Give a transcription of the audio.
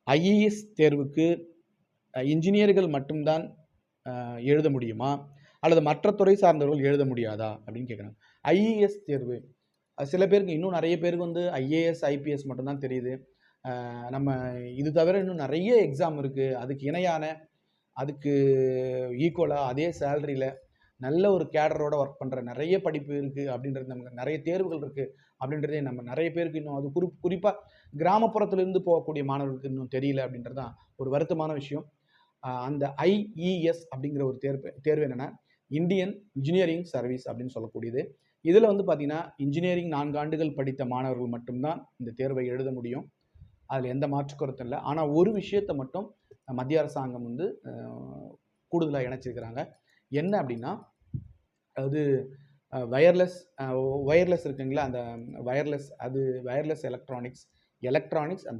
IAS தேர்வுக்கு இன்ஜினியர்கள் மட்டும்தான் எழுத முடியுமா, அல்லது மற்ற துறை சார்ந்தவர்கள் எழுத முடியாதா அப்படின்னு கேட்குறாங்க. ஐஏஎஸ் தேர்வு சில பேருக்கு, இன்னும் நிறைய பேருக்கு வந்து ஐஏஎஸ் ஐபிஎஸ் மட்டும்தான் தெரியுது. நம்ம இது தவிர இன்னும் நிறைய எக்ஸாம் இருக்குது, அதுக்கு இணையான, அதுக்கு ஈக்குவலாக அதே சேலரியில் நல்ல ஒரு கேடரோட ஒர்க் பண்ணுற நிறைய படிப்பு இருக்குது அப்படின்றது, நமக்கு நிறைய தேர்வுகள் இருக்குது அப்படின்றதே நம்ம நிறைய பேருக்கு இன்னும், அது குறிப்பாக கிராமப்புறத்திலிருந்து போகக்கூடிய மாணவர்களுக்கு இன்னும் தெரியல அப்படின்றது தான் ஒரு வருத்தமான விஷயம். அந்த ஐஇஎஸ் அப்படிங்கிற ஒரு தேர்வு என்னென்னா இந்தியன் இன்ஜினியரிங் சர்வீஸ் அப்படின்னு சொல்லக்கூடியது. இதில் வந்து பார்த்திங்கன்னா இன்ஜினியரிங் 4 ஆண்டுகள் படித்த மாணவர்கள் மட்டும்தான் இந்த தேர்வை எழுத முடியும். அதில் எந்த மாற்று கருத்தும் இல்லை. ஆனால் ஒரு விஷயத்தை மட்டும் மத்திய அரசாங்கம் வந்து கூடுதலாக இணைச்சிருக்கிறாங்க. என்ன அப்படின்னா, அதாவது வயர்லெஸ் இருக்குங்களா, அந்த வயர்லெஸ் எலக்ட்ரானிக்ஸ் அந்த